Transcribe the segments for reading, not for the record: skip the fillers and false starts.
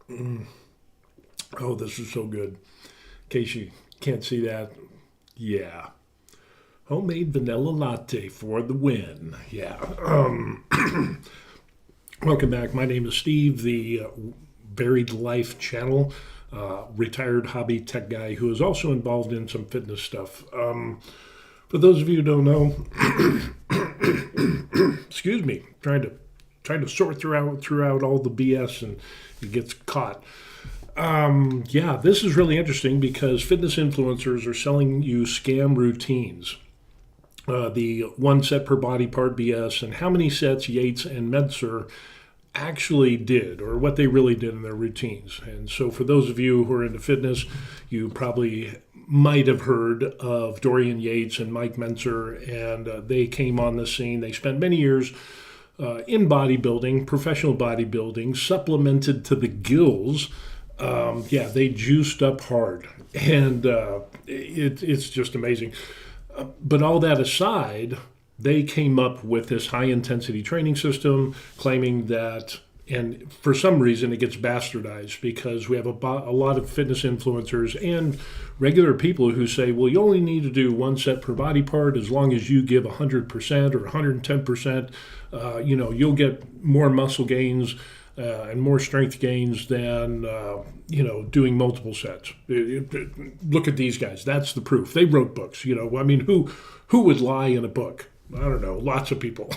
Oh, this is so good. In case you can't see that, yeah. Homemade vanilla latte for the win. Yeah. Welcome back. My name is Steve, the Buried Life channel, retired hobby tech guy who is also involved in some fitness stuff. For those of you who don't know, excuse me, trying to sort throughout all the BS and it gets caught. Yeah, this is really interesting because fitness influencers are selling you scam routines. The one set per body part BS and how many sets Yates and Mentzer actually did or what they really did in their routines. And so for those of you who are into fitness, you probably might have heard of Dorian Yates and Mike Mentzer, and they came on the scene. They spent many years in bodybuilding, professional bodybuilding, supplemented to the gills. Yeah, they juiced up hard, and it's just amazing. But all that aside, they came up with this high intensity training system, claiming that, and for some reason it gets bastardized because we have a lot of fitness influencers and regular people who say, well, you only need to do one set per body part as long as you give 100% or 110%. You'll get more muscle gains and more strength gains than doing multiple sets. Look at these guys. That's the proof. They wrote books. I mean, who would lie in a book? I don't know. Lots of people.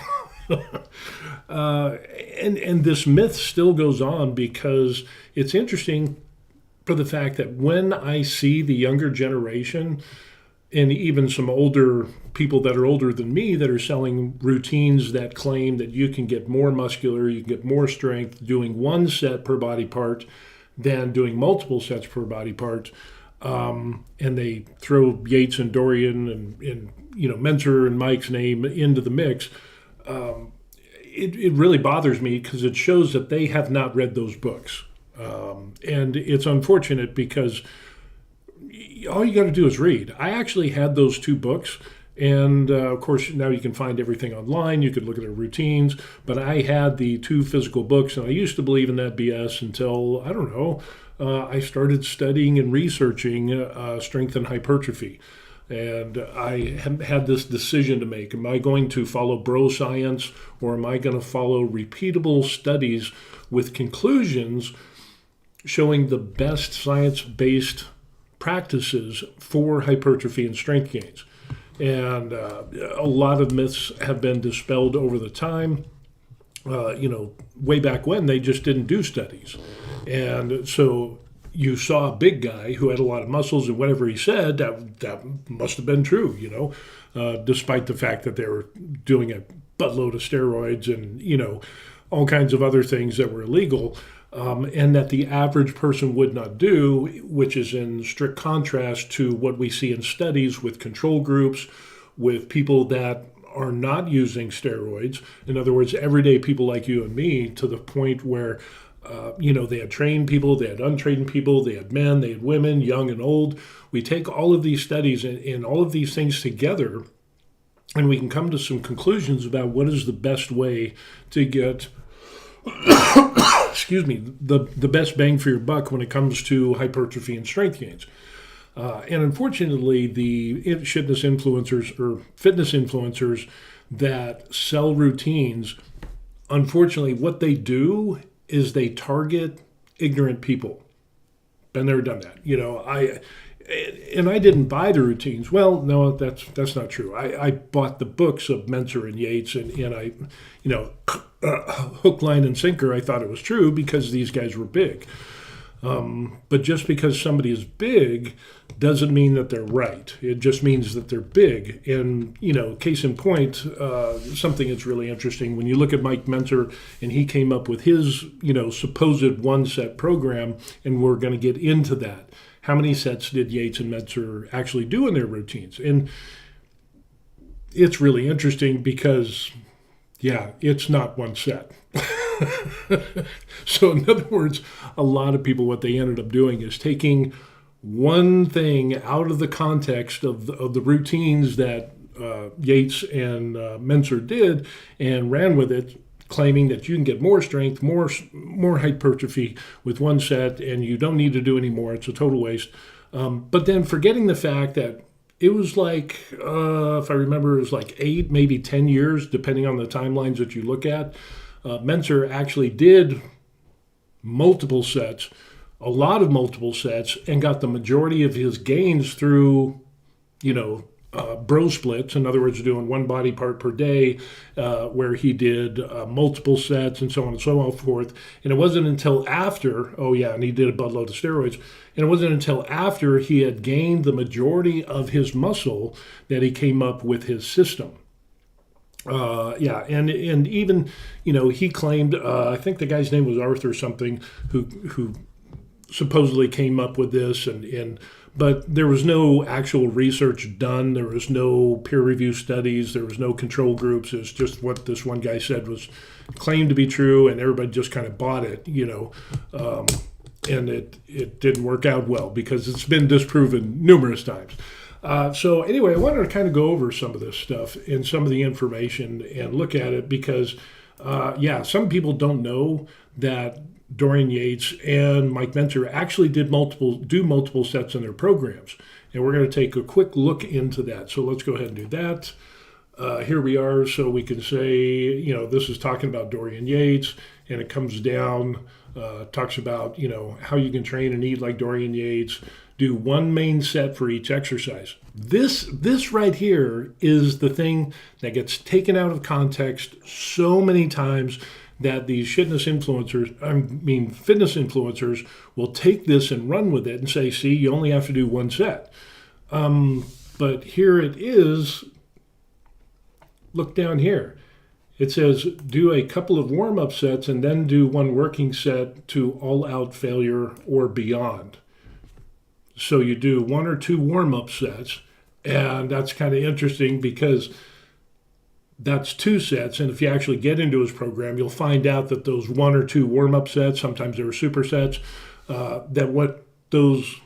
And this myth still goes on because it's interesting for the fact that when I see the younger generation and even some older people that are older than me that are selling routines that claim that you can get more muscular, you can get more strength doing one set per body part than doing multiple sets per body part. And they throw Yates and Dorian and Mentzer and Mike's name into the mix. It really bothers me because it shows that they have not read those books. And it's unfortunate because all you got to do is read. I actually had those two books. And of course, now you can find everything online. You could look at their routines. But I had the two physical books, and I used to believe in that BS until, I don't know, I started studying and researching strength and hypertrophy. And I had this decision to make. Am I going to follow bro science, or am I going to follow repeatable studies with conclusions showing the best science-based practices for hypertrophy and strength gains? And a lot of myths have been dispelled over the time. Way back when, they just didn't do studies. And so you saw a big guy who had a lot of muscles, and whatever he said, that must have been true, despite the fact that they were doing a buttload of steroids and, all kinds of other things that were illegal. And that the average person would not do, which is in strict contrast to what we see in studies with control groups, with people that are not using steroids. In other words, everyday people like you and me, to the point where, they had trained people, they had untrained people, they had men, they had women, young and old. We take all of these studies and all of these things together, and we can come to some conclusions about what is the best way to get excuse me, the best bang for your buck when it comes to hypertrophy and strength gains. And unfortunately, the fitness influencers that sell routines, unfortunately, what they do is they target ignorant people. Been there, done that. I didn't buy the routines. Well, no, that's not true. I bought the books of Mentzer and Yates, and I, hook, line, and sinker, I thought it was true because these guys were big. But just because somebody is big doesn't mean that they're right. It just means that they're big. And, case in point, something that's really interesting, when you look at Mike Mentzer and he came up with his, supposed one-set program, and we're going to get into that. How many sets did Yates and Mentzer actually do in their routines? And it's really interesting because, yeah, it's not one set. So in other words, a lot of people, what they ended up doing is taking one thing out of the context of the routines that Yates and Mentzer did and ran with it, claiming that you can get more strength, more hypertrophy with one set, and you don't need to do any more. It's a total waste. But then forgetting the fact that it was like, if I remember, it was like 8, maybe 10 years, depending on the timelines that you look at. Mentzer actually did multiple sets, a lot of multiple sets, and got the majority of his gains through, bro splits. In other words, doing one body part per day, where he did multiple sets and so on and so forth. And it wasn't until after, and he did a buttload of steroids. And it wasn't until after he had gained the majority of his muscle that he came up with his system. And even, he claimed, I think the guy's name was Arthur something, who supposedly came up with this, but there was no actual research done. There was no peer review studies. There was no control groups. It's just what this one guy said was claimed to be true, and everybody just kind of bought it, and it didn't work out well because it's been disproven numerous times. So anyway, I wanted to kind of go over some of this stuff and some of the information and look at it because, some people don't know that Dorian Yates and Mike Mentzer actually do multiple sets in their programs. And we're going to take a quick look into that. So let's go ahead and do that. Here we are. So we can say, this is talking about Dorian Yates, and it comes down, talks about, how you can train and eat like Dorian Yates, do one main set for each exercise. This right here is the thing that gets taken out of context so many times that these fitness influencers will take this and run with it and say, see, you only have to do one set. But here it is. Look down here. It says do a couple of warm-up sets and then do one working set to all-out failure or beyond. So you do 1 or 2 warm-up sets, and that's kind of interesting because that's 2 sets, and if you actually get into his program, you'll find out that those 1 or 2 warm-up sets, sometimes they were supersets, that what those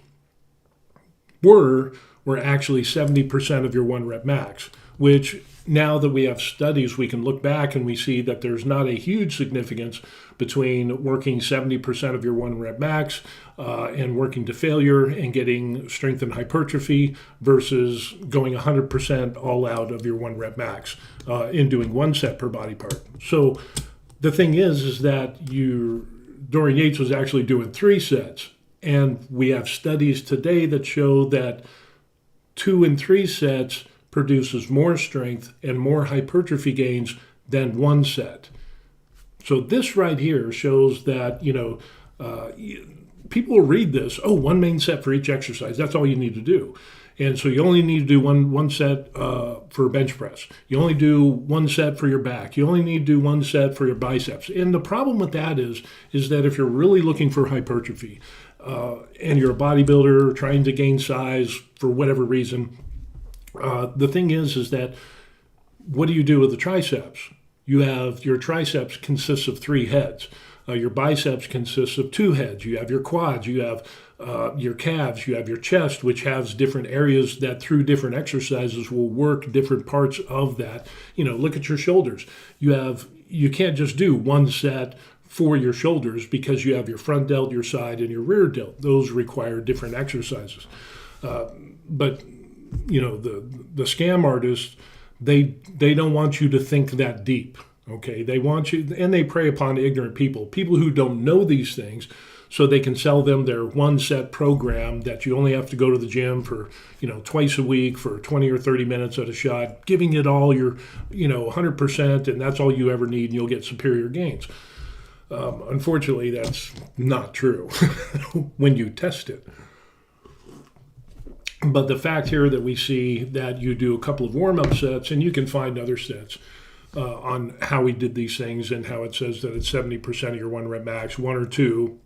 were actually 70% of your 1 rep max, which now that we have studies, we can look back and we see that there's not a huge significance between working 70% of your 1 rep max and working to failure and getting strength and hypertrophy versus going 100% all out of your 1 rep max in doing 1 set per body part. So the thing is that Dorian Yates was actually doing 3 sets. And we have studies today that show that 2 and 3 sets produces more strength and more hypertrophy gains than 1 set. So this right here shows that, people will read this, 1 main set for each exercise. That's all you need to do. And so you only need to do one set for bench press. You only do 1 set for your back. You only need to do 1 set for your biceps. And the problem with that is that if you're really looking for hypertrophy and you're a bodybuilder trying to gain size for whatever reason, the thing is that what do you do with the triceps? You have your triceps consists of 3 heads. Your biceps consists of 2 heads. You have your quads. You have your calves. You have your chest, which has different areas that through different exercises will work different parts of that. Look at your shoulders. You can't just do 1 set for your shoulders because you have your front delt, your side, and your rear delt. Those require different exercises. But the scam artists, they don't want you to think that deep. Okay, they want you, and they prey upon ignorant people who don't know these things, so they can sell them their 1 set program that you only have to go to the gym for, twice a week for 20 or 30 minutes at a shot, giving it all your, 100%, and that's all you ever need, and you'll get superior gains. Unfortunately, that's not true when you test it. But the fact here that we see that you do a couple of warm-up sets, and you can find other sets on how he did these things and how it says that it's 70% of your 1 rep max, 1 or 2.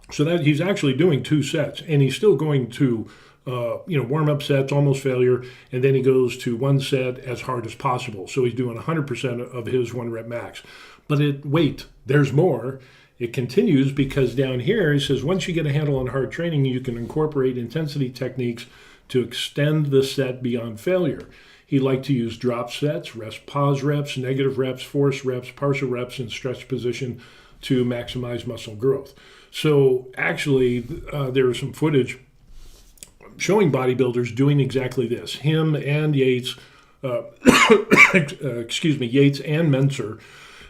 So that he's actually doing 2 sets, and he's still going to, warm-up sets, almost failure, and then he goes to 1 set as hard as possible. So he's doing 100% of his 1 rep max. But wait, there's more. It continues because down here he says, once you get a handle on hard training, you can incorporate intensity techniques to extend the set beyond failure. He liked to use drop sets, rest pause reps, negative reps, force reps, partial reps in stretch position to maximize muscle growth. So actually, there was some footage showing bodybuilders doing exactly this. Him and Yates, Yates and Mentzer,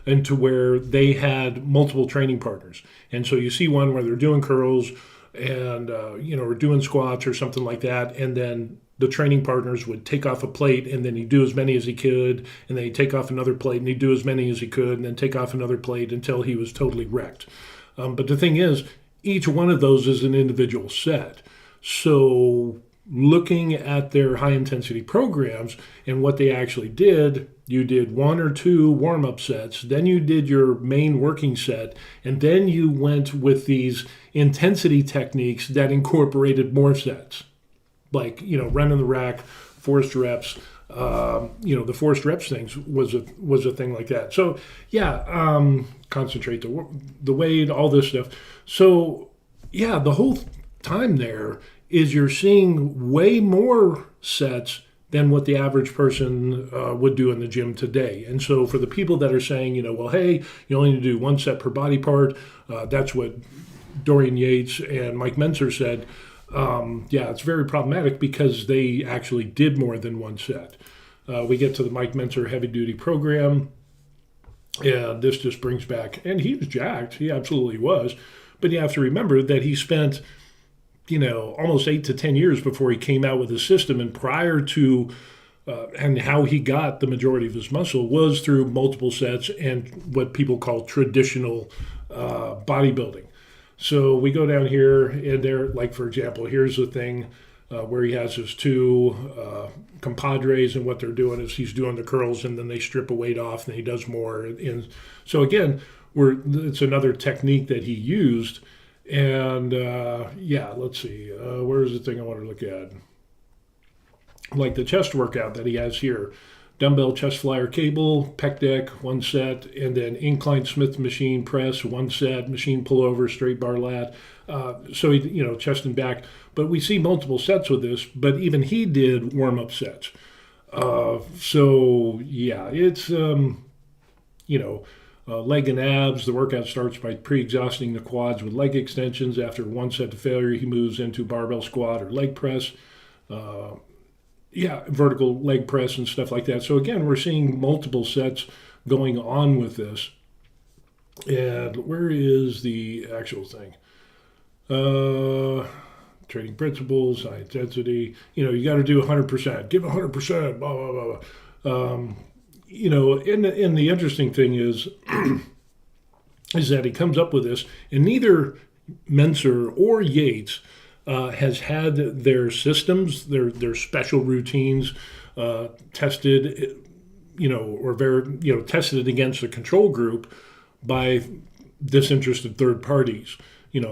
and to where they had multiple training partners. And so you see one where they're doing curls and or doing squats or something like that, and then the training partners would take off a plate, and then he'd do as many as he could, and then he'd take off another plate, and he'd do as many as he could, and then take off another plate until he was totally wrecked. But the thing is, each one of those is an individual set. So looking at their high-intensity programs and what they actually did, you did 1 or 2 warm-up sets, then you did your main working set, and then you went with these intensity techniques that incorporated more sets. Like, running the rack, forced reps, the forced reps things was a thing like that. So, concentrate the weight, all this stuff. So, the whole time there is you're seeing way more sets than what the average person would do in the gym today. And so for the people that are saying, hey, you only need to do 1 set per body part, that's what Dorian Yates and Mike Mentzer said. It's very problematic because they actually did more than 1 set. We get to the Mike Mentzer heavy duty program, and this just brings back, and he was jacked, he absolutely was, but you have to remember that he spent almost 8 to 10 years before he came out with his system, and prior to and how he got the majority of his muscle was through multiple sets and what people call traditional bodybuilding. So we go down here, and there, like for example, here's the thing where he has his 2 compadres, and what they're doing is he's doing the curls, and then they strip a weight off, and he does more. And so again, it's another technique that he used. And let's see, where's the thing I want to look at? Like the chest workout that he has here. Dumbbell chest flyer cable, pec deck, 1 set, and then incline Smith machine press, 1 set, machine pullover, straight bar lat. So he, chest and back. But we see multiple sets with this, but even he did warm-up sets. It's, leg and abs. The workout starts by pre-exhausting the quads with leg extensions. After 1 set to failure, he moves into barbell squat or leg press. Vertical leg press and stuff like that. So again, we're seeing multiple sets going on with this. And where is the actual thing? Training principles, high intensity. You got to do 100%. Give 100%. Blah blah blah blah. And the interesting thing is that he comes up with this, and neither Mentzer or Yates has had their systems, their special routines tested, tested against a control group by disinterested third parties,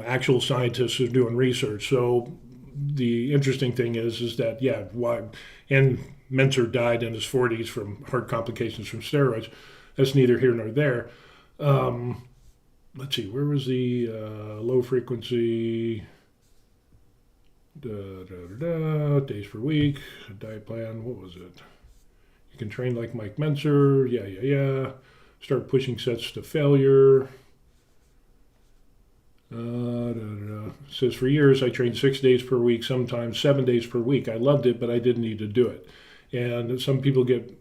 actual scientists who are doing research. So the interesting thing is that, why, and Mentzer died in his 40s from heart complications from steroids. That's neither here nor there. Let's see, where was the low frequency days per week, diet plan, what was it? You can train like Mike Mentzer, start pushing sets to failure. Says for years I trained 6 days per week, sometimes 7 days per week. I loved it, but I didn't need to do it. And some people get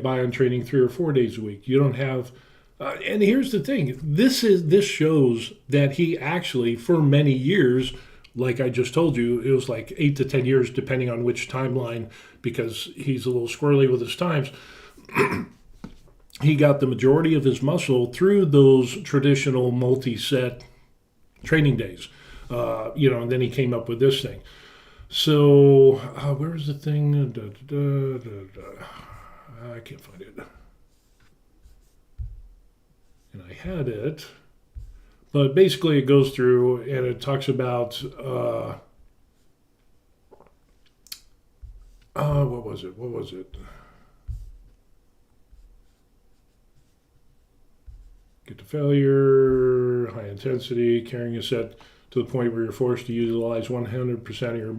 by on training 3 or 4 days a week. You don't have, and here's the thing. This shows that he actually, for many years, like I just told you, it was like 8 to 10 years, depending on which timeline, because he's a little squirrely with his times. He got the majority of his muscle through those traditional multi-set training days, and then he came up with this thing. So, where's the thing? I can't find it. And I had it. But basically it goes through and it talks about, what was it? Get to failure, high intensity, carrying a set to the point where you're forced to utilize 100% of your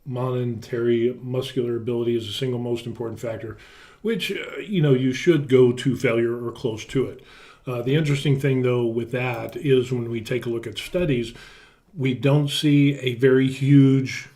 monetary muscular ability is the single most important factor, which, you should go to failure or close to it. The interesting thing, though, with that is when we take a look at studies, we don't see a very huge,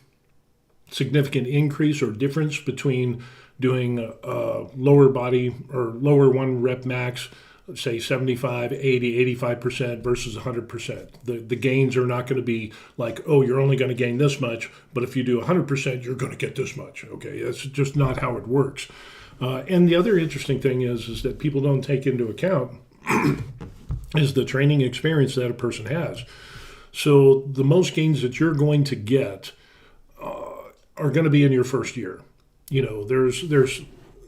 significant increase or difference between doing a lower body or lower one rep max, say 75, 80, 85% versus 100%. The gains are not going to be like, oh, you're only going to gain this much, but if you do 100%, you're going to get this much. Okay, that's just not how it works. And the other interesting thing is that people don't take into account is the training experience that a person has. So the most gains that you're going to get are going to be in your first year. There's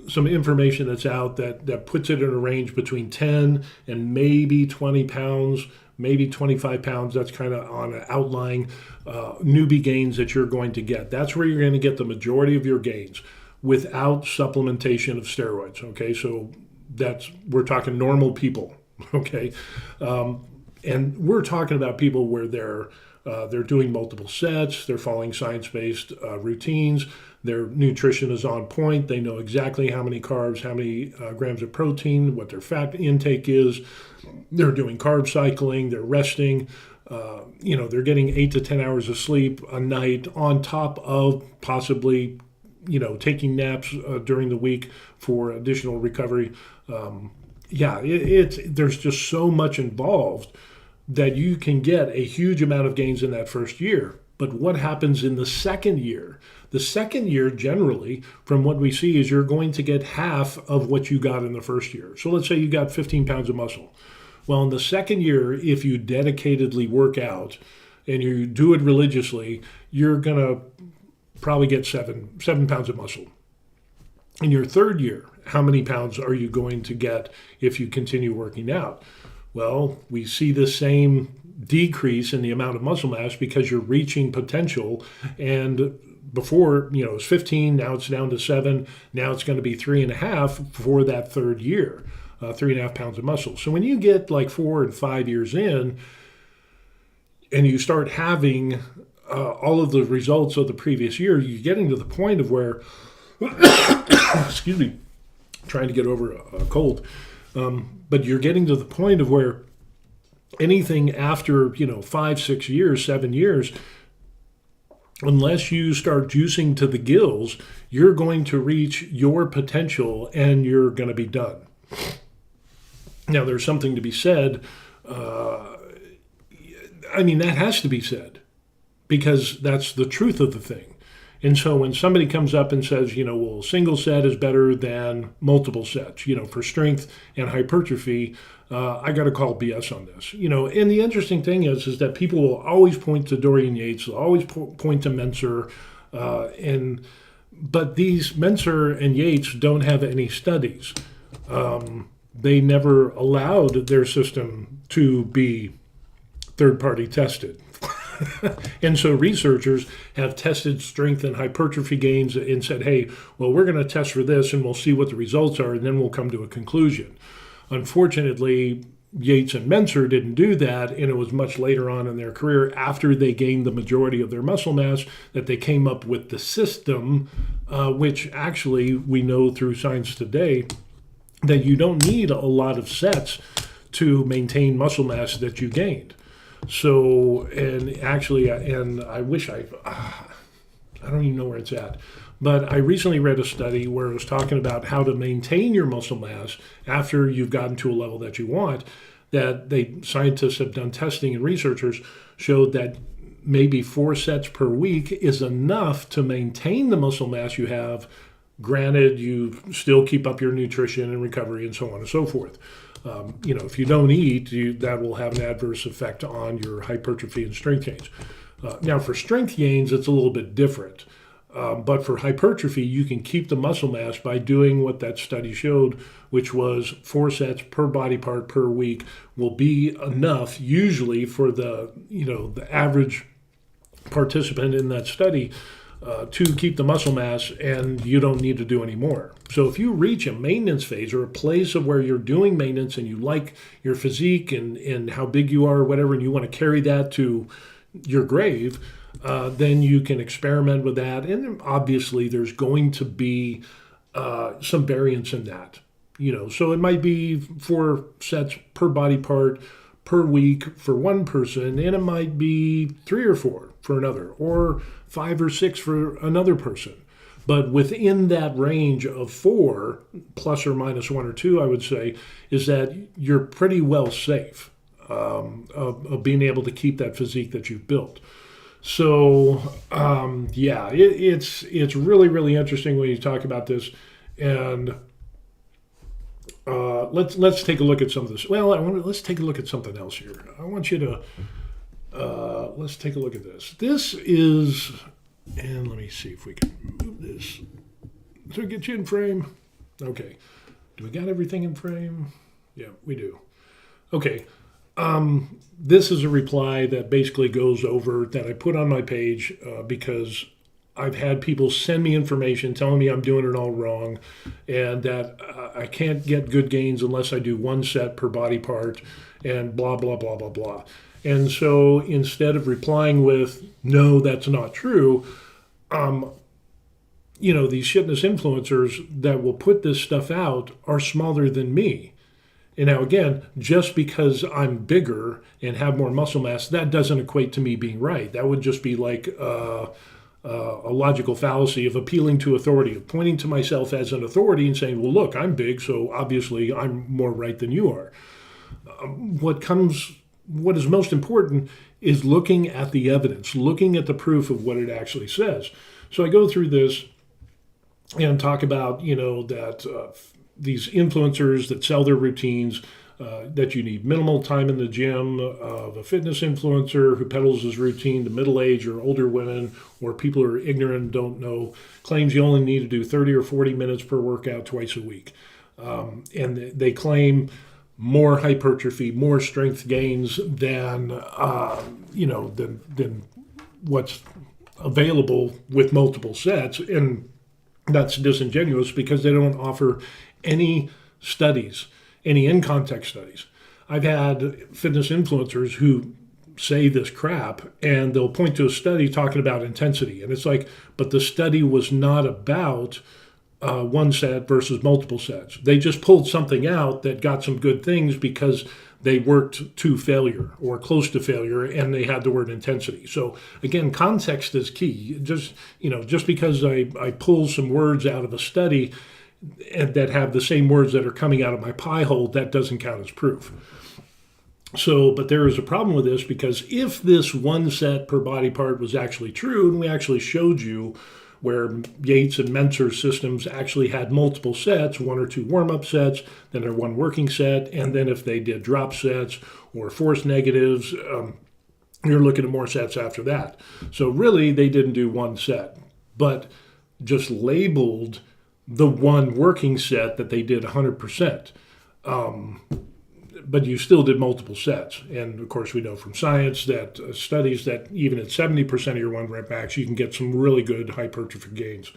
some information that's out that puts it in a range between 10 and maybe 20 pounds, maybe 25 pounds. That's kind of on an outlying newbie gains that you're going to get. That's where you're going to get the majority of your gains without supplementation of steroids. Okay, so we're talking normal people. Okay, and we're talking about people where they're doing multiple sets, they're following science-based routines, their nutrition is on point, they know exactly how many carbs, how many grams of protein, what their fat intake is, they're doing carb cycling, they're resting, they're getting 8 to 10 hours of sleep a night on top of possibly, taking naps during the week for additional recovery. There's just so much involved that you can get a huge amount of gains in that first year. But what happens in the second year? The second year, generally, from what we see, is you're going to get half of what you got in the first year. So let's say you got 15 pounds of muscle. Well, in the second year, if you dedicatedly work out and you do it religiously, you're going to probably get seven pounds of muscle. In your third year, how many pounds are you going to get if you continue working out? Well, we see the same decrease in the amount of muscle mass because you're reaching potential. And before, it was 15, now it's down to 7. Now it's going to be 3.5 for that third year, 3.5 pounds of muscle. So when you get like 4 and 5 years in and you start having all of the results of the previous year, you're getting to the point of where, excuse me, trying to get over a cold. But you're getting to the point of where anything after, 5, 6 years, 7 years, unless you start juicing to the gills, you're going to reach your potential and you're going to be done. Now, there's something to be said. That has to be said because that's the truth of the thing. And so when somebody comes up and says, single set is better than multiple sets, for strength and hypertrophy, I got to call BS on this. And the interesting thing is that people will always point to Dorian Yates, they'll always point to Mentzer, but these Mentzer and Yates don't have any studies. They never allowed their system to be third-party tested. And so researchers have tested strength and hypertrophy gains and said, hey, well, we're going to test for this and we'll see what the results are and then we'll come to a conclusion. Unfortunately, Yates and Mentzer didn't do that, and it was much later on in their career after they gained the majority of their muscle mass that they came up with the system, which actually we know through science today that you don't need a lot of sets to maintain muscle mass that you gained. So, and I wish I don't even know where it's at, but I recently read a study where it was talking about how to maintain your muscle mass after you've gotten to a level that you want, that scientists have done testing and researchers showed that maybe 4 sets per week is enough to maintain the muscle mass you have. Granted, you still keep up your nutrition and recovery and so on and so forth. If you don't eat, that will have an adverse effect on your hypertrophy and strength gains. Now, for strength gains, it's a little bit different. But for hypertrophy, you can keep the muscle mass by doing what that study showed, which was 4 sets per body part per week will be enough, usually for the average participant in that study to keep the muscle mass, and you don't need to do any more. So if you reach a maintenance phase or a place of where you're doing maintenance and you like your physique and how big you are or whatever, and you want to carry that to your grave, then you can experiment with that. And obviously, there's going to be some variance in that. So it might be 4 sets per body part per week for one person, and it might be 3 or 4 for another, or 5 or 6 for another person. But within that range of 4, plus or minus 1 or 2, I would say, is that you're pretty well safe of being able to keep that physique that you've built. So, it's really, really interesting when you talk about this. And let's take a look at some of this. Well, let's take a look at something else here. I want you to let's take a look at this. This is, and let me see if we can move this. So get you in frame. Okay. Do we got everything in frame? Yeah, we do. Okay. This is a reply that basically goes over that I put on my page because I've had people send me information telling me I'm doing it all wrong and that I can't get good gains unless I do 1 set per body part and blah, blah, blah, blah, blah. And so instead of replying with, no, that's not true, these fitness influencers that will put this stuff out are smaller than me. And now, again, just because I'm bigger and have more muscle mass, that doesn't equate to me being right. That would just be like a logical fallacy of appealing to authority, of pointing to myself as an authority and saying, well, look, I'm big, so obviously I'm more right than you are. What is most important is looking at the evidence, looking at the proof of what it actually says. So I go through this and talk about, that these influencers that sell their routines, that you need minimal time in the gym, of a fitness influencer who peddles his routine to middle-aged or older women or people who are ignorant and don't know, claims you only need to do 30 or 40 minutes per workout twice a week. And they claim more hypertrophy, more strength gains than what's available with multiple sets. And that's disingenuous because they don't offer any studies, any in-context studies. I've had fitness influencers who say this crap and they'll point to a study talking about intensity. And it's like, but the study was not about 1 set versus multiple sets. They just pulled something out that got some good things because they worked to failure or close to failure and they had the word intensity. So again, context is key. Just because I pull some words out of a study that have the same words that are coming out of my pie hole, that doesn't count as proof. So, but there is a problem with this because if this 1 set per body part was actually true, and we actually showed you where Yates and Mentzer systems actually had multiple sets, 1 or 2 warm-up sets, then their 1 working set, and then if they did drop sets or force negatives, you're looking at more sets after that. So really, they didn't do 1 set, but just labeled the 1 working set that they did 100%. But you still did multiple sets. And of course, we know from science that studies that even at 70% of your 1 rep max, you can get some really good hypertrophy gains.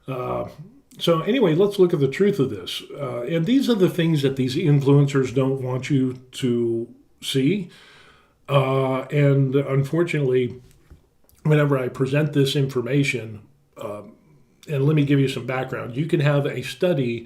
So anyway, let's look at the truth of this. And these are the things that these influencers don't want you to see. And unfortunately, whenever I present this information, and let me give you some background, you can have a study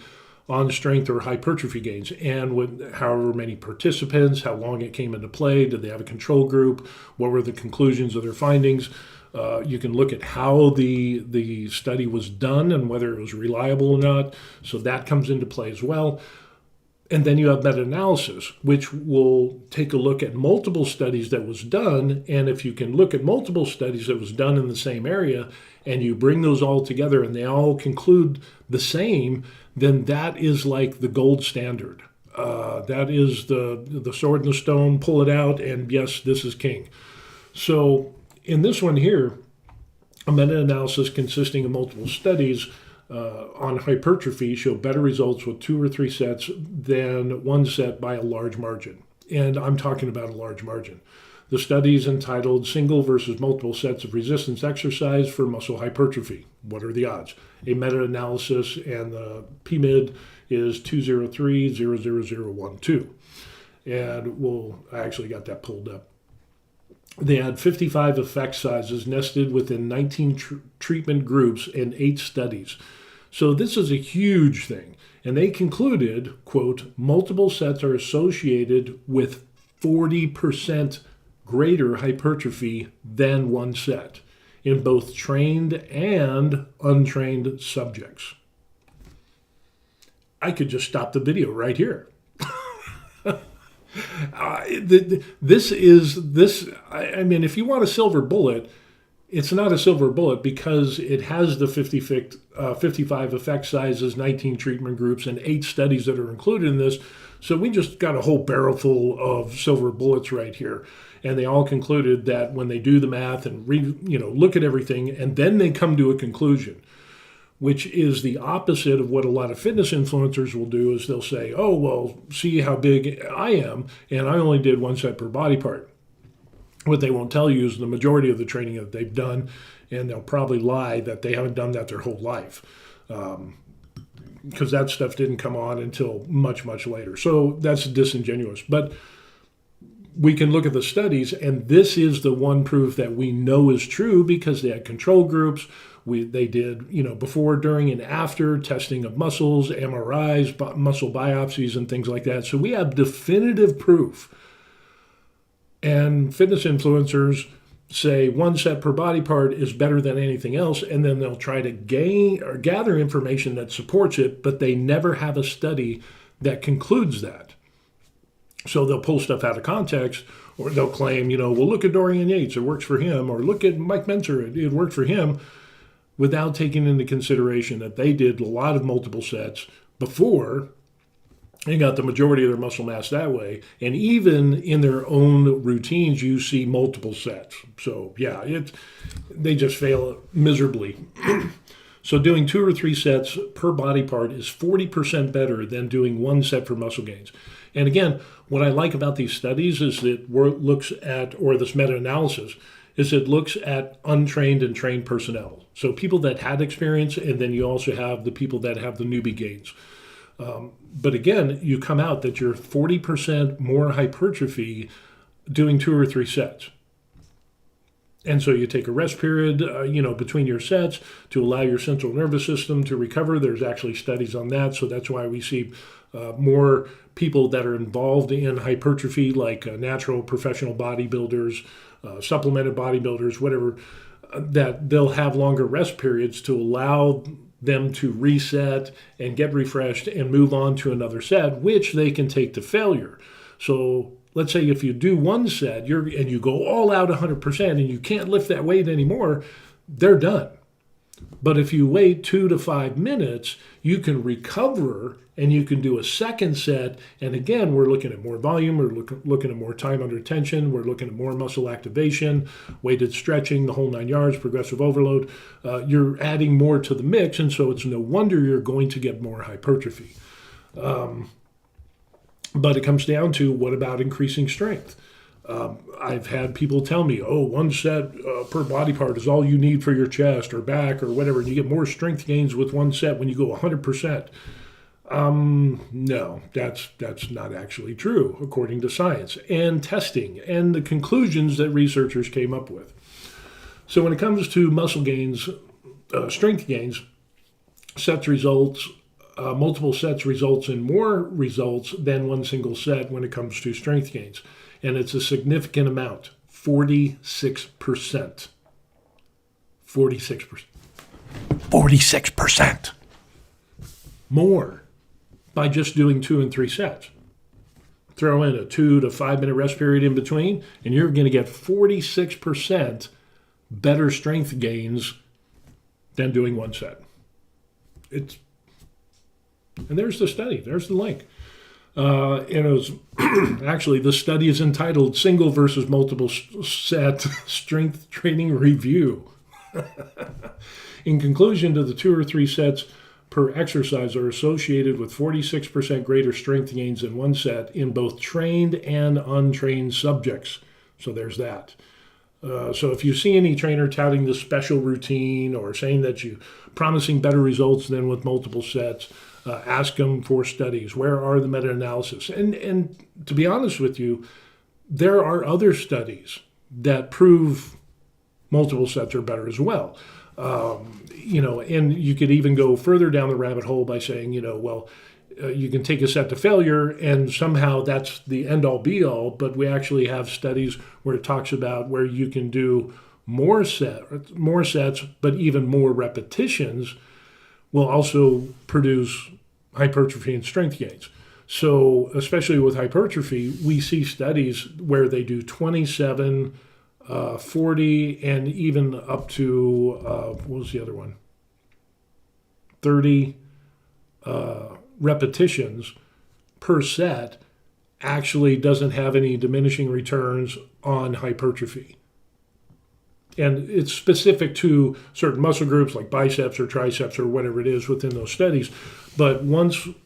on strength or hypertrophy gains and with however many participants, how long it came into play, did they have a control group, what were the conclusions of their findings. You can look at how the study was done and whether it was reliable or not. So that comes into play as well. And then you have meta-analysis, which will take a look at multiple studies that was done. And if you can look at multiple studies that was done in the same area and you bring those all together and they all conclude the same, then that is like the gold standard. That is the sword and the stone, pull it out, and yes, this is king. So in this one here, a meta-analysis consisting of multiple studies on hypertrophy show better results with 2 or 3 sets than 1 set by a large margin. And I'm talking about a large margin. The study is entitled Single versus Multiple Sets of Resistance Exercise for Muscle Hypertrophy. What are the odds? A meta-analysis, and the PMID is 203-00012. And I actually got that pulled up. They had 55 effect sizes nested within 19 treatment groups and 8 studies. So this is a huge thing. And they concluded, quote, multiple sets are associated with 40% greater hypertrophy than one set in both trained and untrained subjects. I could just stop the video right here. I mean, if you want a silver bullet, it's not a silver bullet because it has the 55 effect sizes, 19 treatment groups, and 8 studies that are included in this. So we just got a whole barrel full of silver bullets right here. And they all concluded that when they do the math and look at everything, and then they come to a conclusion, which is the opposite of what a lot of fitness influencers will do, is they'll say, oh, well, see how big I am, and I only did 1 set per body part. What they won't tell you is the majority of the training that they've done, and they'll probably lie that they haven't done that their whole life, because that stuff didn't come on until much, much later. So that's disingenuous. But we can look at the studies, and this is the one proof that we know is true because they had control groups. They did, before, during, and after testing of muscles, MRIs, muscle biopsies, and things like that. So we have definitive proof. And fitness influencers say 1 set per body part is better than anything else, and then they'll try to gain or gather information that supports it, but they never have a study that concludes that. So they'll pull stuff out of context, or they'll claim, well, look at Dorian Yates, it works for him, or look at Mike Mentzer, it worked for him, without taking into consideration that they did a lot of multiple sets before and got the majority of their muscle mass that way. And even in their own routines, you see multiple sets. So yeah, they just fail miserably. So doing 2 or 3 sets per body part is 40% better than doing 1 set for muscle gains. And again, what I like about these studies is that it looks at, or this meta-analysis, is it looks at untrained and trained personnel. So people that had experience, and then you also have the people that have the newbie gains. But again, you come out that you're 40% more hypertrophy doing 2 or 3 sets. And so you take a rest period, between your sets to allow your central nervous system to recover. There's actually studies on that. So that's why we see more people that are involved in hypertrophy, like natural professional bodybuilders, supplemented bodybuilders, whatever, that they'll have longer rest periods to allow them to reset and get refreshed and move on to another set, which they can take to failure. So let's say if you do 1 set and you go all out 100% and you can't lift that weight anymore, they're done. But if you wait 2 to 5 minutes, you can recover and you can do a second set. And again, we're looking at more volume, we're looking at more time under tension, we're looking at more muscle activation, weighted stretching, the whole 9 yards, progressive overload. You're adding more to the mix, and so it's no wonder you're going to get more hypertrophy. But it comes down to, what about increasing strength? I've had people tell me, 1 set per body part is all you need for your chest or back or whatever, and you get more strength gains with 1 set when you go 100%. No, that's not actually true, according to science and testing and the conclusions that researchers came up with. So when it comes to muscle gains, strength gains, multiple sets results in more results than 1 single set when it comes to strength gains. And it's a significant amount, 46%. 46%. 46% more by just doing 2 and 3 sets. Throw in a 2 to 5 minute rest period in between, and you're going to get 46% better strength gains than doing 1 set. And there's the study. There's the link. And it was actually, the study is entitled Single versus Multiple Set Strength Training Review. In conclusion, to the 2 or 3 sets per exercise are associated with 46% greater strength gains in 1 set in both trained and untrained subjects. So there's that. So if you see any trainer touting this special routine or saying that you're promising better results than with multiple sets, ask them for studies. Where are the meta-analysis? And to be honest with you, there are other studies that prove multiple sets are better as well. And you could even go further down the rabbit hole by saying, you can take a set to failure and somehow that's the end all be all, but we actually have studies where it talks about where you can do more sets, but even more repetitions will also produce hypertrophy and strength gains. So especially with hypertrophy, we see studies where they do 27, 40, and even up to, what was the other one? 30 repetitions per set actually doesn't have any diminishing returns on hypertrophy. And it's specific to certain muscle groups like biceps or triceps or whatever it is within those studies. But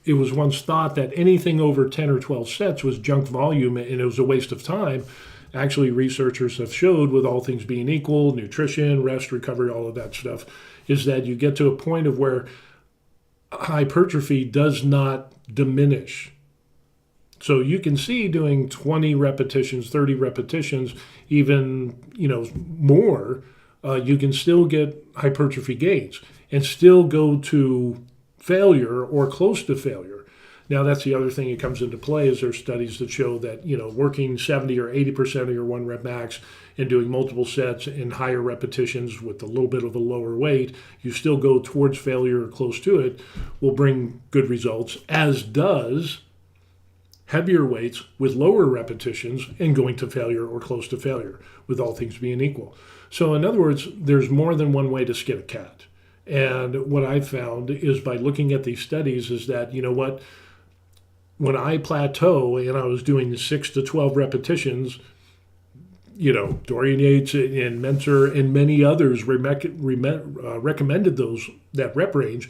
it was once thought that anything over 10 or 12 sets was junk volume and it was a waste of time. Actually, researchers have showed, with all things being equal, nutrition, rest, recovery, all of that stuff, is that you get to a point of where hypertrophy does not diminish. So you can see doing 20 repetitions, 30 repetitions, even more, you can still get hypertrophy gains and still go to failure or close to failure. Now that's the other thing that comes into play is there's studies that show that working 70 or 80% of your 1 rep max and doing multiple sets in higher repetitions with a little bit of a lower weight, you still go towards failure or close to it, will bring good results, as does heavier weights with lower repetitions and going to failure or close to failure, with all things being equal. So in other words, there's more than one way to skin a cat. And what I've found is by looking at these studies is that, when I plateau and I was doing 6 to 12 repetitions, Dorian Yates and Mentzer and many others recommended that rep range.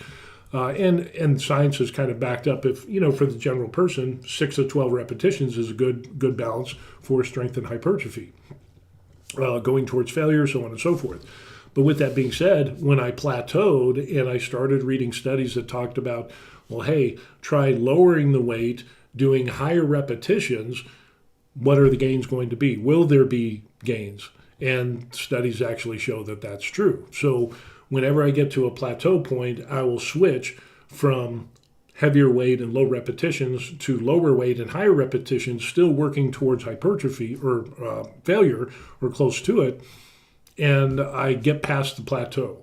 And science has kind of backed up if, for the general person, 6 to 12 repetitions is a good balance for strength and hypertrophy, going towards failure, so on and so forth. But with that being said, when I plateaued and I started reading studies that talked about, well, hey, try lowering the weight, doing higher repetitions, what are the gains going to be? Will there be gains? And studies actually show that that's true. So whenever I get to a plateau point, I will switch from heavier weight and low repetitions to lower weight and higher repetitions, still working towards hypertrophy or failure or close to it, and I get past the plateau.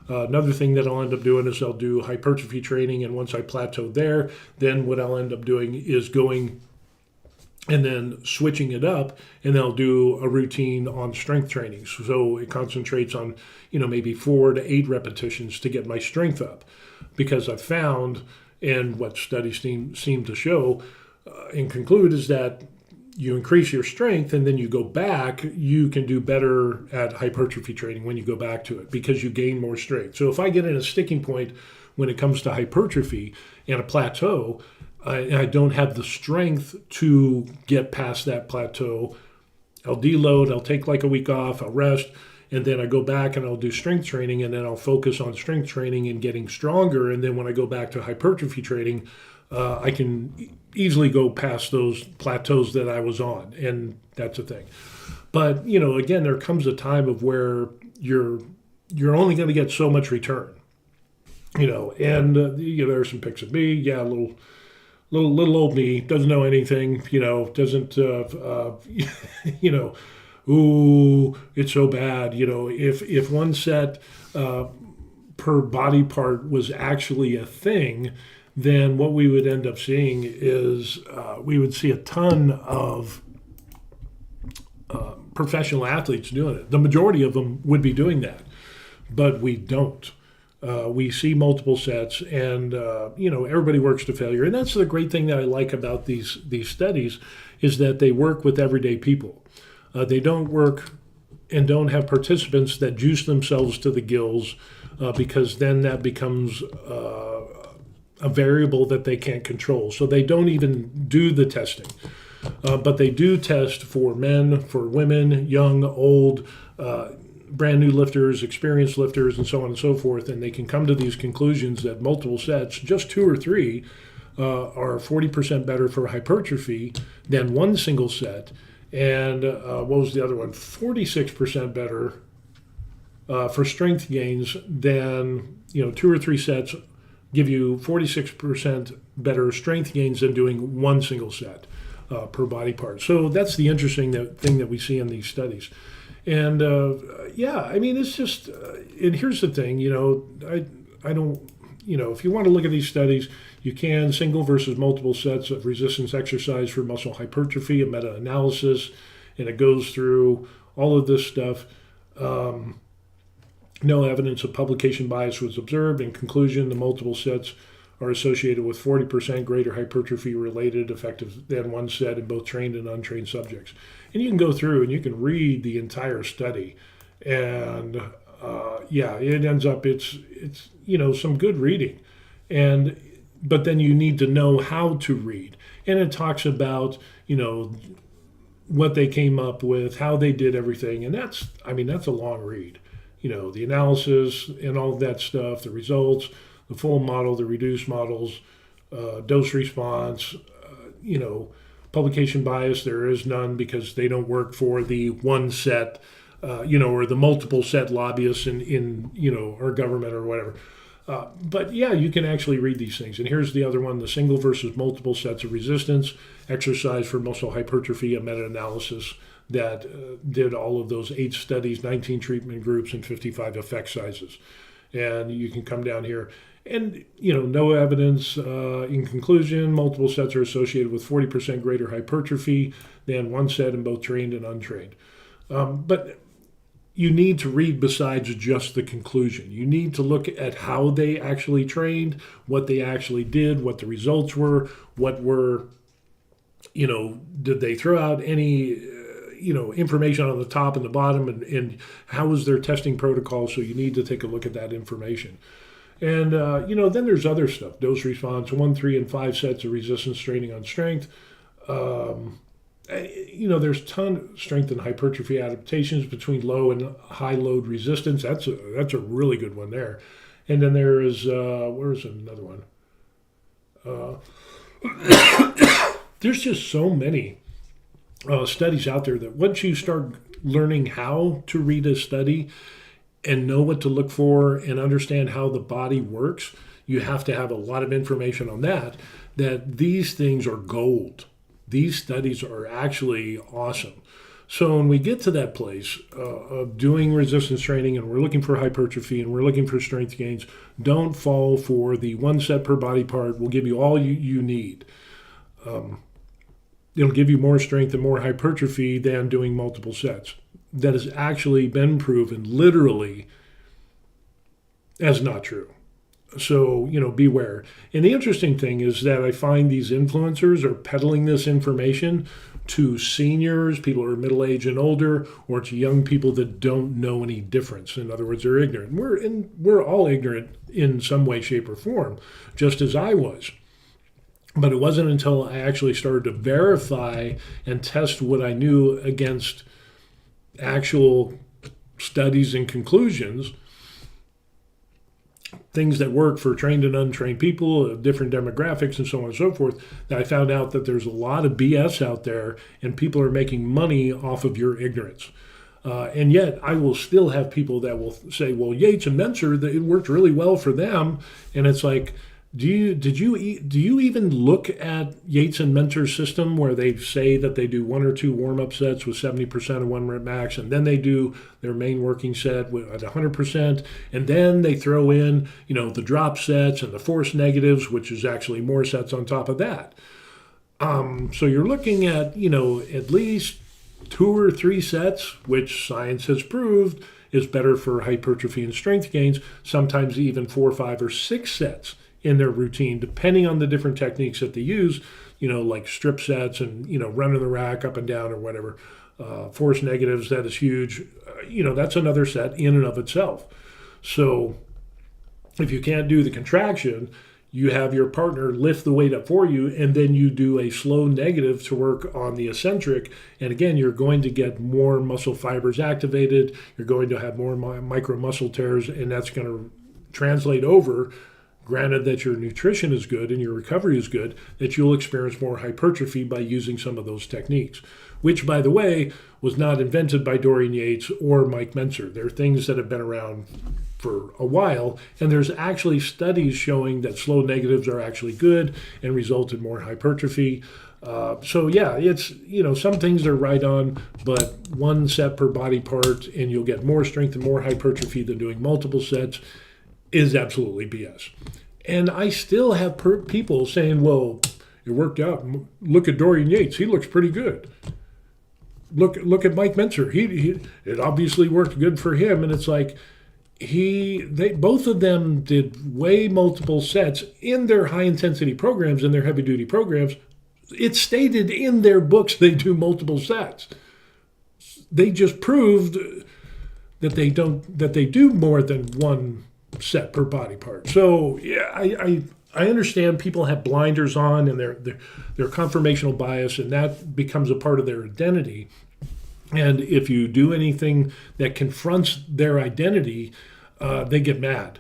Another thing that I'll end up doing is I'll do hypertrophy training, and once I plateau there, then what I'll end up doing is going and then switching it up, and I'll do a routine on strength training. So it concentrates on, maybe 4 to 8 repetitions to get my strength up, because I've found, and what studies seem to show and conclude, is that you increase your strength and then you go back, you can do better at hypertrophy training when you go back to it because you gain more strength. So if I get in a sticking point when it comes to hypertrophy and a plateau, and I don't have the strength to get past that plateau, I'll deload, I'll take like a week off, I'll rest, and then I go back and I'll do strength training, and then I'll focus on strength training and getting stronger. And then when I go back to hypertrophy training, I can easily go past those plateaus that I was on, and that's a thing. But, again, there comes a time of where you're only going to get so much return, and there are some pics of me, little old me, doesn't know anything, doesn't, ooh, it's so bad. If one set per body part was actually a thing, then what we would end up seeing is we would see a ton of professional athletes doing it. The majority of them would be doing that, but we don't. We see multiple sets, and everybody works to failure. And that's the great thing that I like about these studies, is that they work with everyday people. They don't work and don't have participants that juice themselves to the gills, because then that becomes a variable that they can't control. So they don't even do the testing. But they do test for men, for women, young, old, brand new lifters, experienced lifters, and so on and so forth. And they can come to these conclusions that multiple sets, just 2 or 3, are 40% better for hypertrophy than one single set. And what was the other one? 46% better for strength gains than, 2 or 3 sets give you 46% better strength gains than doing one single set per body part. So that's the interesting thing that we see in these studies. And it's just, and here's the thing, I don't, if you want to look at these studies, you can single versus multiple sets of resistance exercise for muscle hypertrophy, a meta-analysis, and it goes through all of this stuff. No evidence of publication bias was observed. In conclusion, the multiple sets are associated with 40% greater hypertrophy-related effective than one set in both trained and untrained subjects. And you can go through and you can read the entire study, and it ends up it's some good reading, but then you need to know how to read, and it talks about what they came up with, how they did everything, and that's a long read. The analysis and all of that stuff, the results, the full model, the reduced models, dose response, publication bias, there is none because they don't work for the one set, or the multiple set lobbyists in our government or whatever. But you can actually read these things. And here's the other one, the single versus multiple sets of resistance exercise for muscle hypertrophy, a meta-analysis that did all of those 8 studies, 19 treatment groups, and 55 effect sizes. And you can come down here and, no evidence. In conclusion, multiple sets are associated with 40% greater hypertrophy than one set in both trained and untrained. But you need to read besides just the conclusion. You need to look at how they actually trained, what they actually did, what the results were, what were, did they throw out any information on the top and the bottom, and how was their testing protocol? So you need to take a look at that information. And, then there's other stuff, dose response, 1, 3, and 5 sets of resistance training on strength. There's ton of strength and hypertrophy adaptations between low and high load resistance. That's a really good one there. And then there is, where's another one? There's just so many studies out there that once you start learning how to read a study and know what to look for and understand how the body works, you have to have a lot of information on that these things are gold. These studies are actually awesome. So when we get to that place of doing resistance training and we're looking for hypertrophy and we're looking for strength gains, don't fall for the one set per body part will give you all you need. It'll give you more strength and more hypertrophy than doing multiple sets. That has actually been proven literally as not true. So, beware. And the interesting thing is that I find these influencers are peddling this information to seniors, people who are middle-aged and older, or to young people that don't know any difference. In other words, they're ignorant. We're all ignorant in some way, shape, or form, just as I was. But it wasn't until I actually started to verify and test what I knew against actual studies and conclusions, things that work for trained and untrained people, different demographics, and so on and so forth, that I found out that there's a lot of BS out there and people are making money off of your ignorance. And yet I will still have people that will say, well, Yates and Mentzer, it worked really well for them. And it's like, do you even look at Yates and Mentzer's system where they say that they do 1 or 2 warm-up sets with 70% of 1 rep max, and then they do their main working set at 100%, and then they throw in, the drop sets and the force negatives, which is actually more sets on top of that. So you're looking at, at least 2 or 3 sets, which science has proved is better for hypertrophy and strength gains, sometimes even 4, 5, or 6 sets in their routine, depending on the different techniques that they use, like strip sets and, running the rack up and down or whatever. Force negatives, that is huge. That's another set in and of itself. So if you can't do the contraction, you have your partner lift the weight up for you, and then you do a slow negative to work on the eccentric. And again, you're going to get more muscle fibers activated. You're going to have more micro muscle tears, and that's going to translate over, granted that your nutrition is good and your recovery is good, that you'll experience more hypertrophy by using some of those techniques. which, by the way, was not invented by Dorian Yates or Mike Mentzer. They're things that have been around for a while, and there's actually studies showing that slow negatives are actually good and result in more hypertrophy. So yeah, it's, some things are right on, but one set per body part and you'll get more strength and more hypertrophy than doing multiple sets is absolutely BS. And I still have people saying, well, it worked out. Look at Dorian Yates. He looks pretty good. Look at Mike Mentzer. It obviously worked good for him. And it's like, both of them did way multiple sets in their high intensity programs and their heavy duty programs. It's stated in their books they do multiple sets. They just proved that they do more than one set per body part. So yeah, I understand people have blinders on and their conformational bias, and that becomes a part of their identity. And if you do anything that confronts their identity, they get mad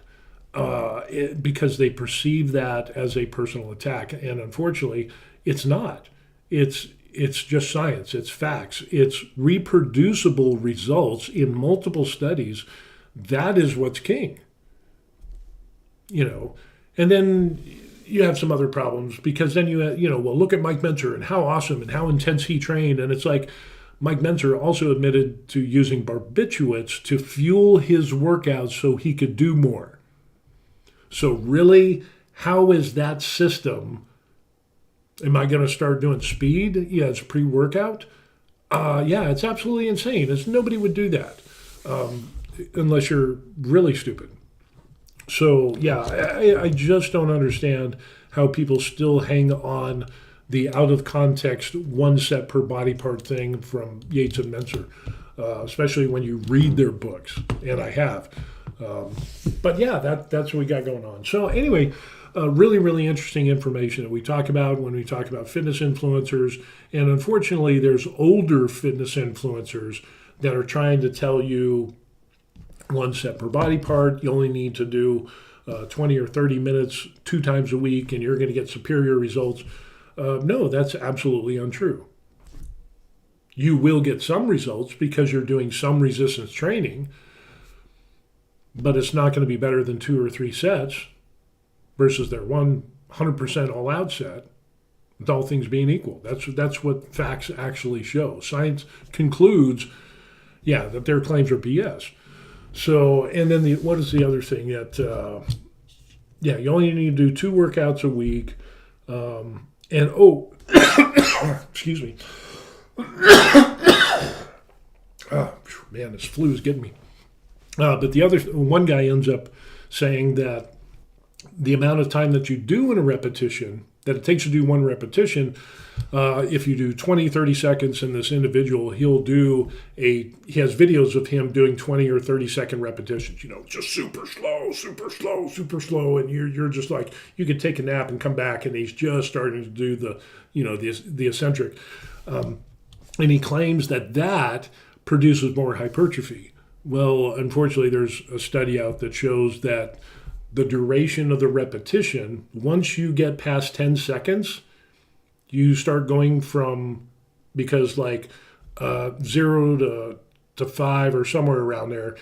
because they perceive that as a personal attack. And unfortunately, it's not. It's just science. It's facts. It's reproducible results in multiple studies. That is what's king. And then you have some other problems because then well, look at Mike Mentzer and how awesome and how intense he trained. And it's like, Mike Mentzer also admitted to using barbiturates to fuel his workouts so he could do more. So really, how is that system? Am I going to start doing speed? Yeah, it's pre-workout. Yeah, it's absolutely insane. Nobody would do that unless you're really stupid. So yeah, I just don't understand how people still hang on the out of context one set per body part thing from Yates and Mentzer, especially when you read their books, and I have. But yeah, that's what we got going on. So anyway, really, really interesting information that we talk about when we talk about fitness influencers. And unfortunately, there's older fitness influencers that are trying to tell you one set per body part. You only need to do 20 or 30 minutes 2 times a week, and you're going to get superior results. No, that's absolutely untrue. You will get some results because you're doing some resistance training, but it's not going to be better than 2 or 3 sets versus their 100% all-out set, with all things being equal. That's what facts actually show. Science concludes, that their claims are BS. So, and then what is the other thing that, you only need to do 2 workouts a week. Excuse me. Man, this flu is getting me. But one guy ends up saying that the amount of time that you do in a repetition, that it takes to do one repetition, if you do 20, 30 seconds in this individual, he has videos of him doing 20 or 30 second repetitions, just super slow. And you're just like, you could take a nap and come back and he's just starting to do the eccentric. And he claims that produces more hypertrophy. Well, unfortunately, there's a study out that shows that the duration of the repetition, once you get past 10 seconds, you start going from, because 0 to 5 or somewhere around there,